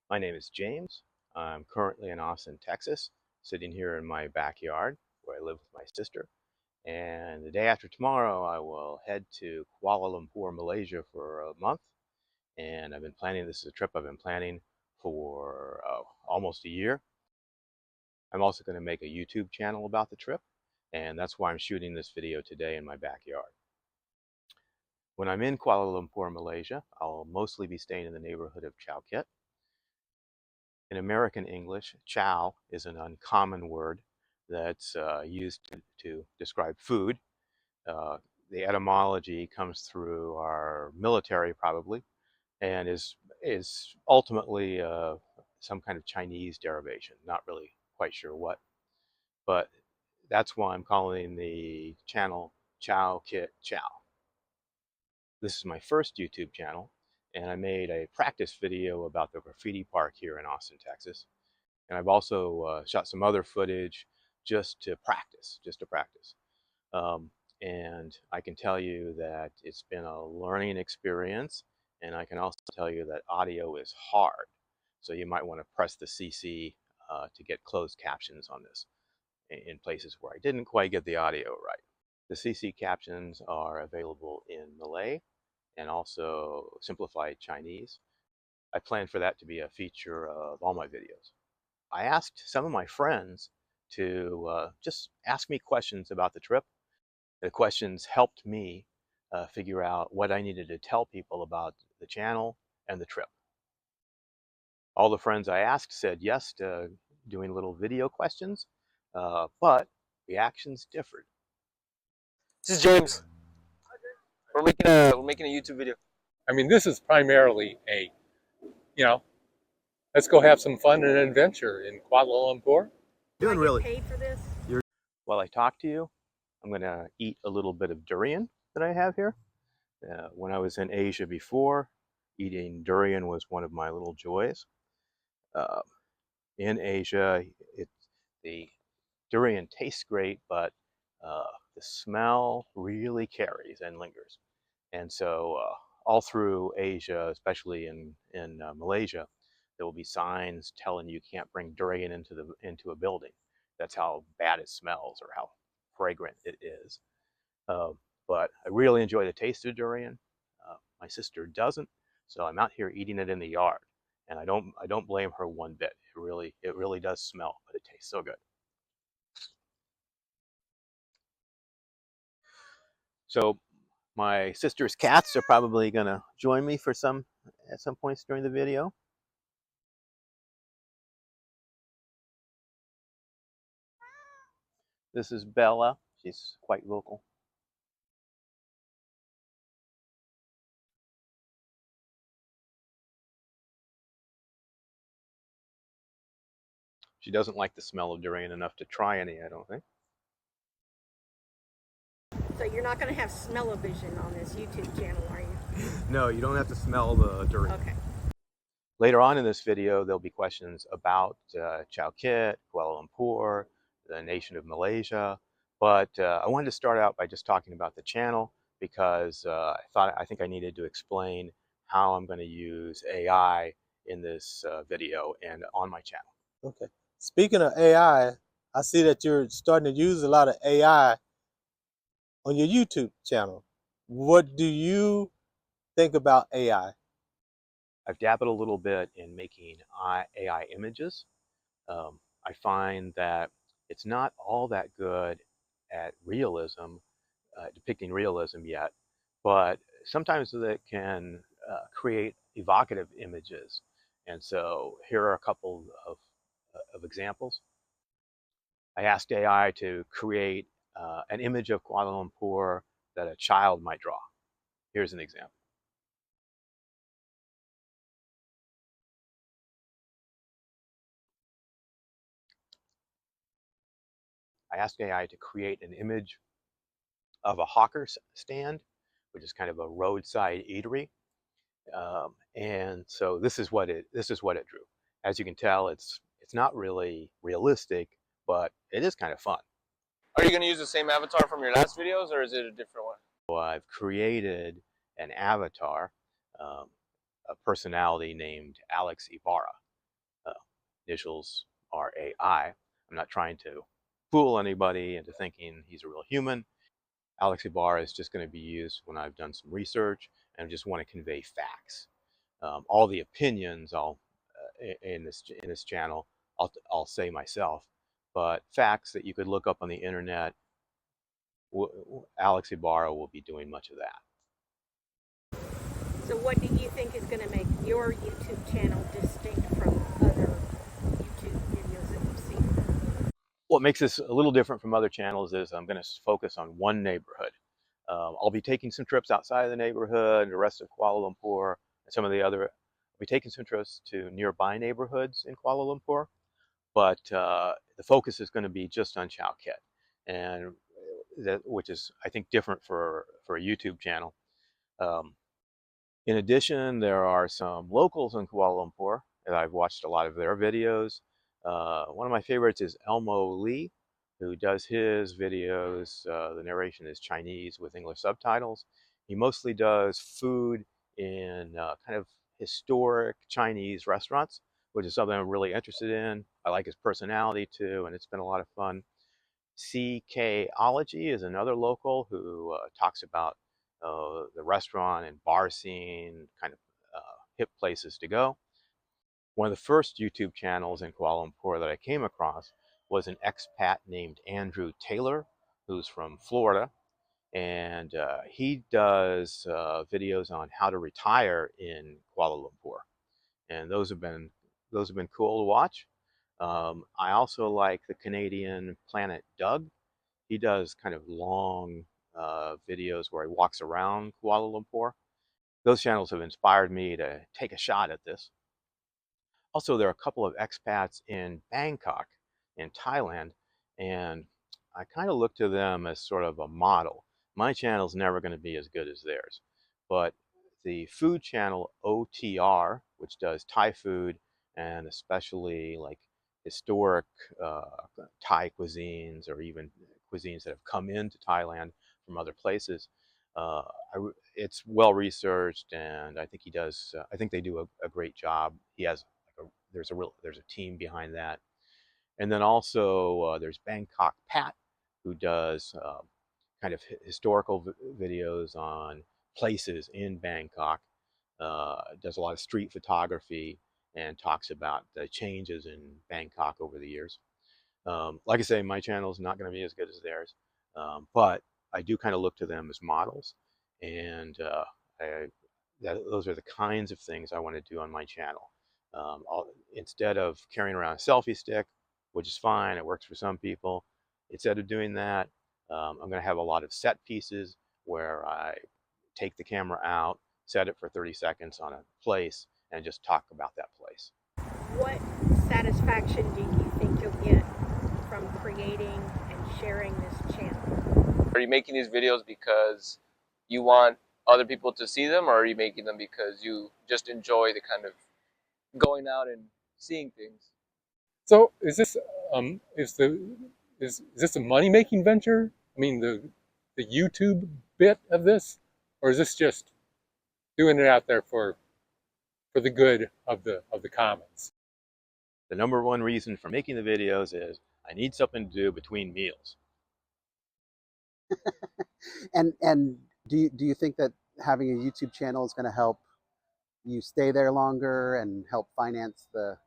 My name is James. I'm currently in Austin, Texas, sitting here in my backyard where I live with my sister. And the day after tomorrow, I will head to Kuala Lumpur, Malaysia for a month. And I've been planning, this is a trip I've been planning for almost a year. I'm also going to make a YouTube channel about the trip. And that's why I'm shooting this video today in my backyard. When I'm in Kuala Lumpur, Malaysia, I'll mostly be staying in the neighborhood of Chow Kit. In American English, chow is an uncommon word that's used to describe food. Uh, the etymology comes through our military, probably, and is ultimately some kind of Chinese derivation. Not really quite sure what, but that's why I'm calling the channel Chow Kit Chow. This is my first YouTube channel, and I made a practice video about the graffiti park here in Austin, Texas. And I've also shot some other footage just to practice, Um, and I can tell you that it's been a learning experience, and I can also tell you that audio is hard. So you might want to press the CC to get closed captions on this in places where I didn't quite get the audio right. The CC captions are available in Malay and also simplified Chinese. I plan for that to be a feature of all my videos. I asked some of my friends to just ask me questions about the trip. The questions helped me figure out what I needed to tell people about the channel and the trip. All the friends I asked said yes to doing little video questions, but reactions differed. This is James. We're making a YouTube video. I mean, this is primarily you know, let's go have some fun and adventure in Kuala Lumpur. Doing really paid for this? While I talk to you, I'm going to eat a little bit of durian that I have here. When I was in Asia before, eating durian was one of my little joys. Uh, in Asia, the durian tastes great, but the smell really carries and lingers. And so all through Asia, especially in Malaysia, there will be signs telling you can't bring durian into a building. That's how bad it smells or how fragrant it is. Uh, but I really enjoy the taste of durian. My sister doesn't, so I'm out here eating it in the yard, and I don't blame her one bit. It really does smell, but it tastes so good. So my sister's cats are probably gonna join me for at some points during the video. This is Bella. She's quite vocal. She doesn't like the smell of durian enough to try any, I don't think. So you're not going to have smell-o-vision on this YouTube channel, are you? No, you don't have to smell the durian. Okay. Later on in this video, there'll be questions about Chow Kit, Kuala Lumpur, the nation of Malaysia. But I wanted to start out by just talking about the channel because I think I needed to explain how I'm going to use AI in this video and on my channel. Okay. Speaking of AI, I see that you're starting to use a lot of AI on your YouTube channel. What do you think about AI? I've dabbled a little bit in making AI images. I find that it's not all that good at realism, depicting realism yet, but sometimes it can create evocative images. And so here are a couple of examples. I asked AI to create an image of Kuala Lumpur that a child might draw. Here's an example. I asked AI to create an image of a hawker stand, which is kind of a roadside eatery. And so this is what it drew. As you can tell, it's not really realistic, but it is kind of fun. Are you going to use the same avatar from your last videos, or is it a different one? So I've created an avatar, a personality named Alex Ibarra. initials are AI. I'm not trying to fool anybody into thinking he's a real human. Alex Ibarra is just going to be used when I've done some research and just want to convey facts. All the opinions in this channel I'll say myself, but facts that you could look up on the internet, Alex Ibarra will be doing much of that. So what do you think is going to make your YouTube channel distinct from other YouTube videos that you've seen? What makes this a little different from other channels is I'm going to focus on one neighborhood. I'll be taking some trips outside of the neighborhood, the rest of Kuala Lumpur, and some of the other. I'll be taking some trips to nearby neighborhoods in Kuala Lumpur, but the focus is going to be just on Chow Kit, and which is I think different for a YouTube channel. Um, in addition, there are some locals in Kuala Lumpur that I've watched a lot of their videos. One of my favorites is Elmo Lee, who does his videos. The narration is Chinese with English subtitles. He mostly does food in kind of historic Chinese restaurants, which is something I'm really interested in. I like his personality too, and it's been a lot of fun. CKology is another local who talks about the restaurant and bar scene, kind of hip places to go. One of the first YouTube channels in Kuala Lumpur that I came across was an expat named Andrew Taylor, who's from Florida, and he does videos on how to retire in Kuala Lumpur, and those have been cool to watch. I also like the Canadian Planet Doug. He does kind of long videos where he walks around Kuala Lumpur. Those channels have inspired me to take a shot at this. Also, there are a couple of expats in Bangkok, in Thailand, and I kind of look to them as sort of a model. My channel's never going to be as good as theirs, but the food channel OTR, which does Thai food and especially like historic uh, Thai cuisines or even cuisines that have come into Thailand from other places, uh, it's well researched, and I think he does. I think they do a great job. He has there's a team behind that, and then also there's Bangkok Pat, who does kind of historical videos on places in Bangkok. Does a lot of street photography and talks about the changes in Bangkok over the years. Like I say, my channel is not going to be as good as theirs, but I do kind of look to them as models, and I, those are the kinds of things I want to do on my channel. Instead of carrying around a selfie stick, which is fine, it works for some people, instead of doing that, I'm going to have a lot of set pieces where I take the camera out, set it for 30 seconds on a place, and just talk about that place. What satisfaction do you think you'll get from creating and sharing this channel? Are you making these videos because you want other people to see them, or are you making them because you just enjoy the kind of going out and seeing things? So um is the is this a money making venture? I mean the YouTube bit of this, or is this just doing it out there for the good of the commons? The number one reason for making the videos is I need something to do between meals. And do you think that having a YouTube channel is going to help you stay there longer and help finance the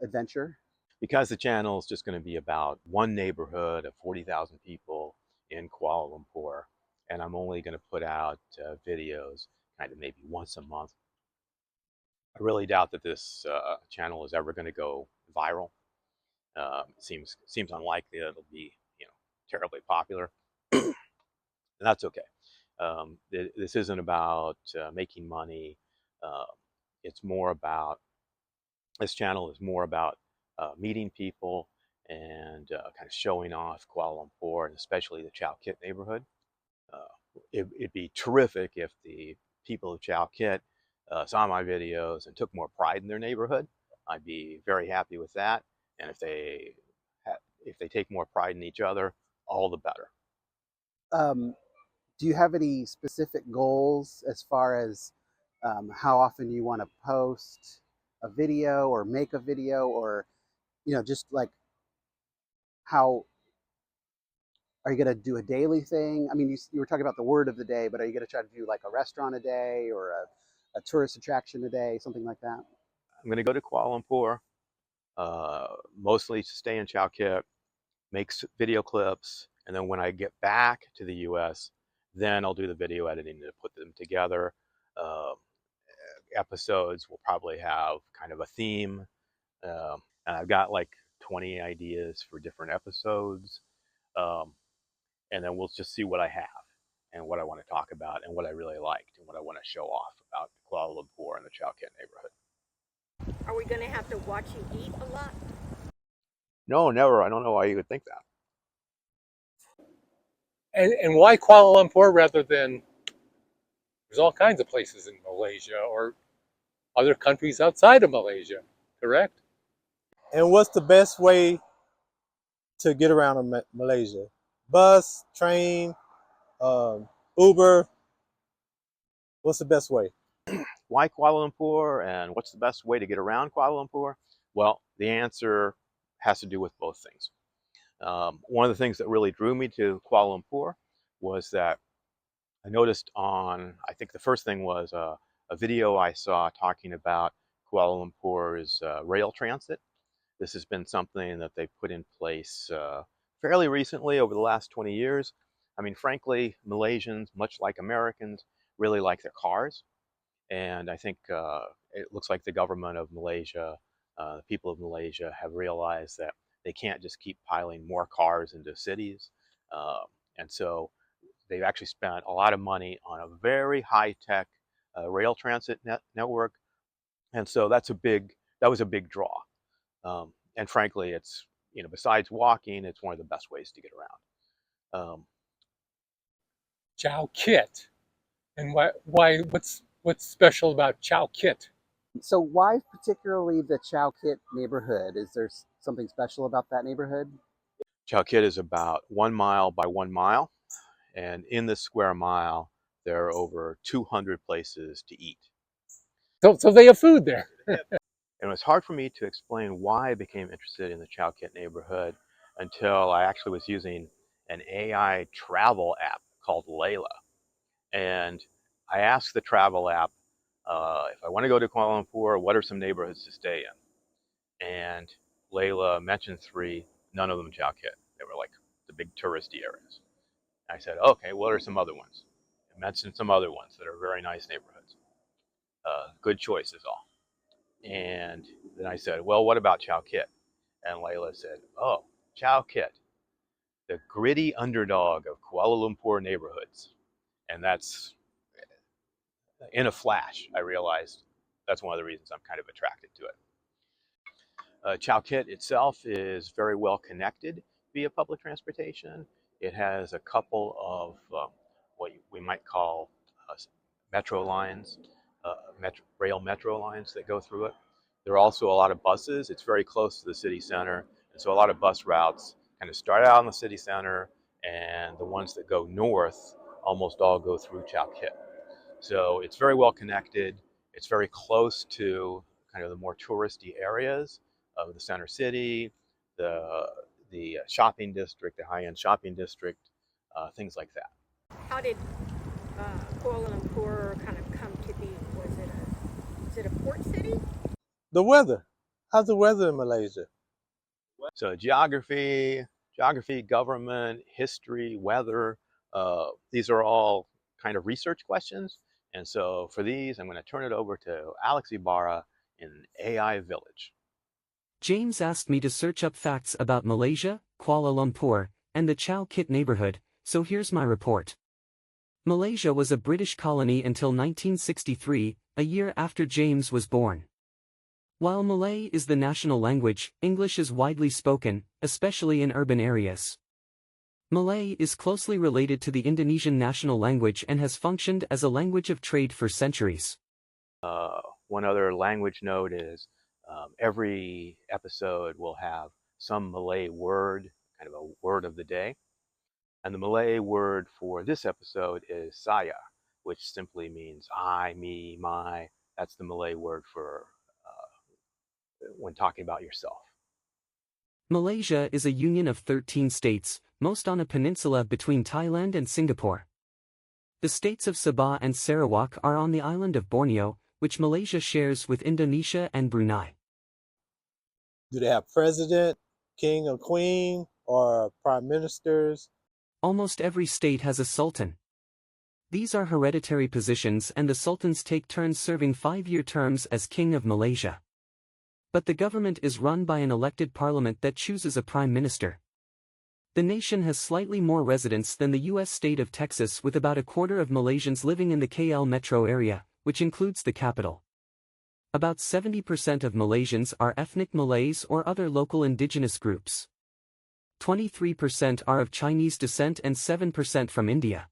adventure? Because the channel is just going to be about one neighborhood of 40,000 people in Kuala Lumpur, and I'm only going to put out videos kind of maybe once a month. I really doubt that this channel is ever going to go viral. Seems unlikely that it'll be terribly popular, and that's okay. This isn't about making money. Uh, it's more about this channel is more about meeting people and kind of showing off Kuala Lumpur and especially the Chow Kit neighborhood. It'd be terrific if the people of Chow Kit saw my videos and took more pride in their neighborhood. I'd be very happy with that. And if they take more pride in each other, all the better. Um, do you have any specific goals as far as how often you want to post? a video or make a video, or just like how are you going to do a daily thing? I mean, you were talking about the word of the day, but are you going to try to do like a restaurant a day or a tourist attraction a day, something like that? I'm going to go to Kuala Lumpur, mostly to stay in Chow Kit, make video clips, and then when I get back to the US, then I'll do the video editing to put them together. Uh, Episodes will probably have kind of a theme, and I've got like 20 ideas for different episodes, um, and then we'll just see what I have and what I want to talk about and what I really liked and what I want to show off about Kuala Lumpur and the Chow Kit neighborhood. Are we going to have to watch you eat a lot? No, never. I don't know why you would think that. And why Kuala Lumpur rather than, there's all kinds of places in Malaysia or other countries outside of Malaysia, correct? And what's the best way to get around in Malaysia? Bus, train, um, Uber. What's the best way? Why Kuala Lumpur and what's the best way to get around Kuala Lumpur? Well, the answer has to do with both things. One of the things that really drew me to Kuala Lumpur was that I noticed I think the first thing was a video I saw talking about Kuala Lumpur's rail transit. This has been something that they put in place fairly recently over the last 20 years. I mean, frankly, Malaysians, much like Americans, really like their cars. And I think it looks like the government of Malaysia, the people of Malaysia have realized that they can't just keep piling more cars into cities. Uh, and so they've actually spent a lot of money on a very high-tech rail transit network. And so that was a big draw. And frankly, it's, besides walking, it's one of the best ways to get around. Chow Kit. And what's special about Chow Kit? So why particularly the Chow Kit neighborhood? Is there something special about that neighborhood? Chow Kit is about 1 mile by 1 mile. And in this square mile, there are over 200 places to eat. So they have food there. And it was hard for me to explain why I became interested in the Chow Kit neighborhood until I actually was using an AI travel app called Layla. And I asked the travel app, if I want to go to Kuala Lumpur, what are some neighborhoods to stay in? And Layla mentioned three, none of them Chow Kit. They were like the big touristy areas. I said, okay, what are some other ones? I mentioned some other ones that are very nice neighborhoods. Good choices all. And then I said, well, what about Chow Kit? And Layla said, oh, Chow Kit, the gritty underdog of Kuala Lumpur neighborhoods. And that's, in a flash, I realized that's one of the reasons I'm kind of attracted to it. Chow Kit itself is very well connected via public transportation. It has a couple of what we might call metro lines, rail metro lines that go through it. There are also a lot of buses. It's very close to the city center, and so a lot of bus routes kind of start out in the city center, and the ones that go north almost all go through Chow Kit. So it's very well connected. It's very close to kind of the more touristy areas of the center city, the shopping district, the high-end shopping district, things like that. How did Kuala Lumpur kind of come to be? Was it a port city? The weather. How's the weather in Malaysia? So geography, government, history, weather, these are all kind of research questions. And so for these, I'm going to turn it over to Alex Ibarra in AI Village. James asked me to search up facts about Malaysia, Kuala Lumpur, and the Chow Kit neighborhood, so here's my report. Malaysia was a British colony until 1963, a year after James was born. While Malay is the national language, English is widely spoken, especially in urban areas. Malay is closely related to the Indonesian national language and has functioned as a language of trade for centuries. One other language note is every episode will have some Malay word, kind of a word of the day. And the Malay word for this episode is saya, which simply means I, me, my. That's the Malay word for when talking about yourself? Malaysia is a union of 13 states, most on a peninsula between Thailand and Singapore. The states of Sabah and Sarawak are on the island of Borneo, which Malaysia shares with Indonesia and Brunei. Do they have president, king or queen, or prime ministers? Almost every state has a sultan. These are hereditary positions and the sultans take turns serving 5-year terms as King of Malaysia. But the government is run by an elected parliament that chooses a prime minister. The nation has slightly more residents than the U.S. state of Texas, with about a quarter of Malaysians living in the KL metro area, which includes the capital. About 70% of Malaysians are ethnic Malays or other local indigenous groups. 23% are of Chinese descent and 7% from India.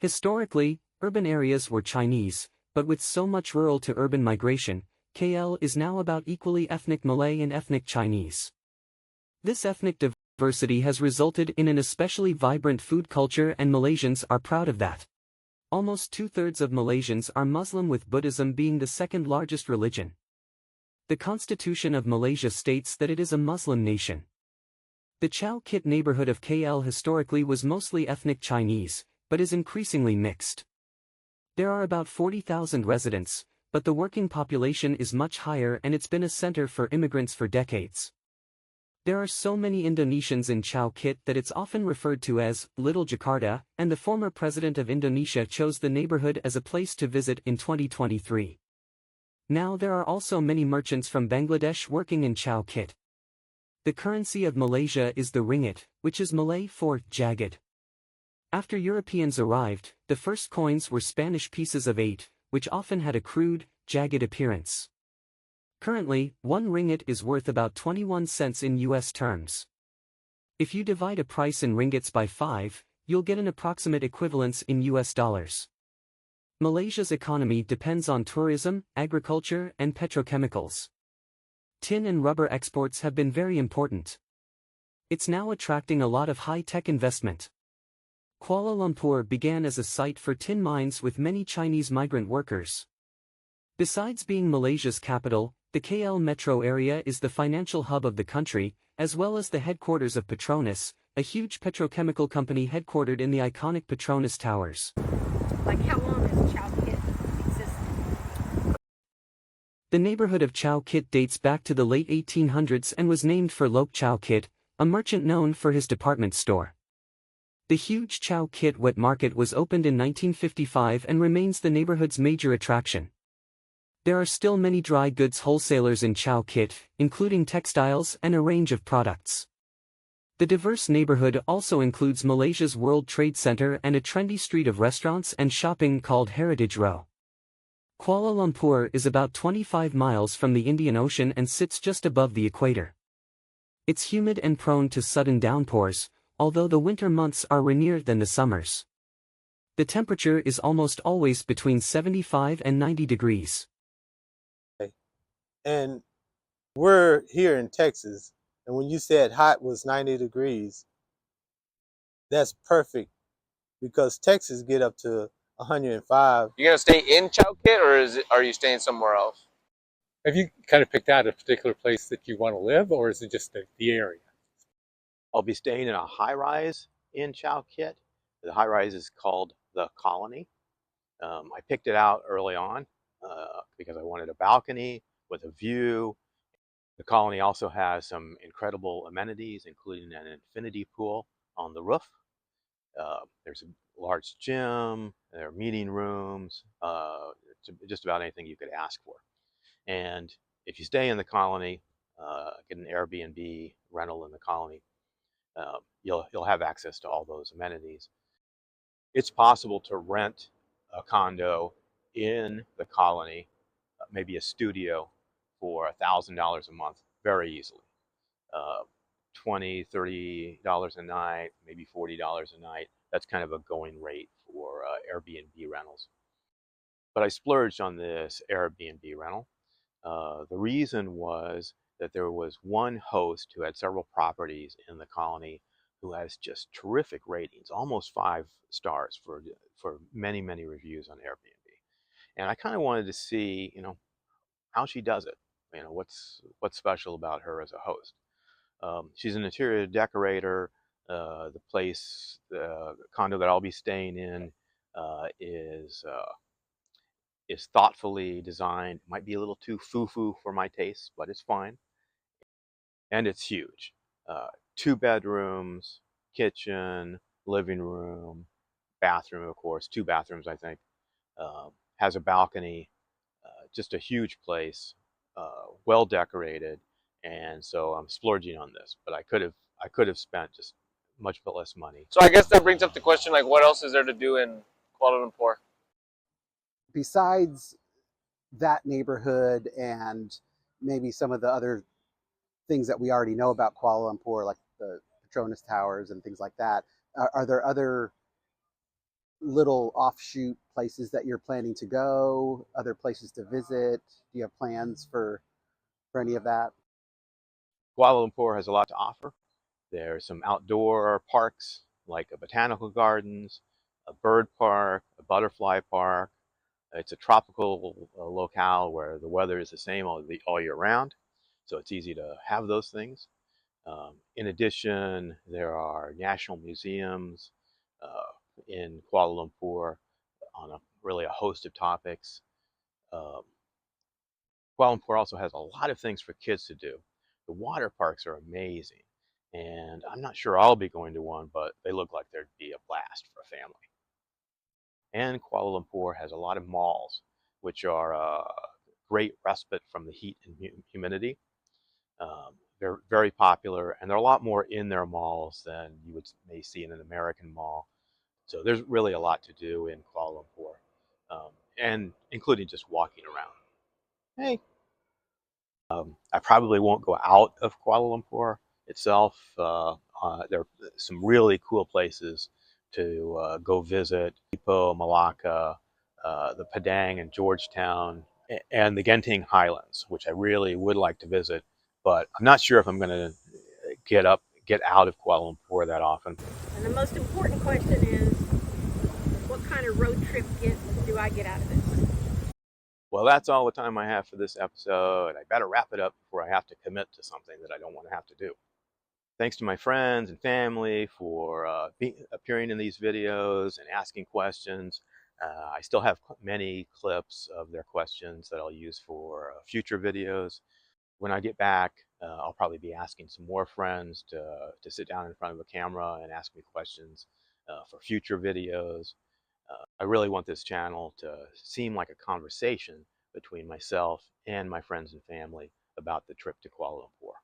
Historically, urban areas were Chinese, but with so much rural to urban migration, KL is now about equally ethnic Malay and ethnic Chinese. This ethnic diversity has resulted in an especially vibrant food culture, and Malaysians are proud of that. Almost 2/3 of Malaysians are Muslim, with Buddhism being the second largest religion. The Constitution of Malaysia states that it is a Muslim nation. The Chow Kit neighborhood of KL historically was mostly ethnic Chinese, but is increasingly mixed. There are about 40,000 residents, but the working population is much higher, and it's been a center for immigrants for decades. There are so many Indonesians in Chow Kit that it's often referred to as Little Jakarta, and the former president of Indonesia chose the neighborhood as a place to visit in 2023. Now there are also many merchants from Bangladesh working in Chow Kit. The currency of Malaysia is the ringgit, which is Malay for jagged. After Europeans arrived, the first coins were Spanish pieces of 8, which often had a crude, jagged appearance. Currently, 1 ringgit is worth about 21 cents in US terms. If you divide a price in ringgits by 5, you'll get an approximate equivalence in US dollars. Malaysia's economy depends on tourism, agriculture, and petrochemicals. Tin and rubber exports have been very important. It's now attracting a lot of high-tech investment. Kuala Lumpur began as a site for tin mines with many Chinese migrant workers. Besides being Malaysia's capital, the KL metro area is the financial hub of the country, as well as the headquarters of Petronas, a huge petrochemical company headquartered in the iconic Petronas Towers. Like, how long has Chow Kit existed? The neighborhood of Chow Kit dates back to the late 1800s and was named for Lok Chow Kit, a merchant known for his department store. The huge Chow Kit wet market was opened in 1955 and remains the neighborhood's major attraction. There are still many dry goods wholesalers in Chow Kit, including textiles and a range of products. The diverse neighborhood also includes Malaysia's World Trade Center and a trendy street of restaurants and shopping called Heritage Row. Kuala Lumpur is about 25 miles from the Indian Ocean and sits just above the equator. It's humid and prone to sudden downpours, although the winter months are rainier than the summers. The temperature is almost always between 75 and 90 degrees. And we're here in Texas, and when you said hot was 90 degrees, that's perfect because Texas get up to 105. You gonna stay in Chow Kit, or are you staying somewhere else? Have you kind of picked out a particular place that you want to live, or is it just the area? I'll be staying in a high-rise in Chow Kit. The high-rise is called The Colony. I picked it out early on because I wanted a balcony with a view. The Colony also has some incredible amenities, including an infinity pool on the roof. There's a large gym, there are meeting rooms, just about anything you could ask for. And if you stay in the Colony, get an Airbnb rental in the Colony, you'll have access to all those amenities. It's possible to rent a condo in the Colony, maybe a studio, for $1,000 a month very easily. $20, $30 a night, maybe $40 a night. That's kind of a going rate for Airbnb rentals. But I splurged on this Airbnb rental. The reason was that there was one host who had several properties in the Colony who has just terrific ratings, almost 5 stars for many, many reviews on Airbnb. And I kind of wanted to see, how she does it. what's special about her as a host? She's an interior decorator. The condo that I'll be staying in uh, is uh, is thoughtfully designed. Might be a little too foo-foo for my taste, but it's fine. And it's huge. Uh, 2 bedrooms, kitchen, living room, bathroom, of course, 2 bathrooms, I think. Has a balcony, just a huge place, well decorated, and so I'm splurging on this. But I could have spent just much less money. So I guess that brings up the question, like, what else is there to do in Kuala Lumpur? Besides that neighborhood and maybe some of the other things that we already know about Kuala Lumpur, like the Petronas Towers and things like that, are there other little offshoot places that you're planning to go? Other places to visit? Do you have plans for any of that? Kuala Lumpur has a lot to offer. There's some outdoor parks like a botanical gardens, a bird park, a butterfly park. It's a tropical locale where the weather is the same all year round, so it's easy to have those things. In addition, there are national museums in Kuala Lumpur on really a host of topics. Um, Kuala Lumpur also has a lot of things for kids to do. The water parks are amazing, and I'm not sure I'll be going to one, but they look like there'd be a blast for a family. And Kuala Lumpur has a lot of malls, which are a great respite from the heat and humidity. They're very popular, and there are a lot more in their malls than may see in an American mall. So there's really a lot to do in Kuala Lumpur, and including just walking around. Hey, I probably won't go out of Kuala Lumpur itself. There are some really cool places to go visit: Ipoh, Malacca, the Padang and Georgetown, and the Genting Highlands, which I really would like to visit. But I'm not sure if I'm going to get out of Kuala Lumpur that often. And the most important question is, what kind of road trip do I get out of this? Well, that's all the time I have for this episode. I better wrap it up before I have to commit to something that I don't want to have to do. Thanks to my friends and family for appearing in these videos and asking questions. I still have many clips of their questions that I'll use for future videos. When I get back, I'll probably be asking some more friends to sit down in front of a camera and ask me questions for future videos. I really want this channel to seem like a conversation between myself and my friends and family about the trip to Kuala Lumpur.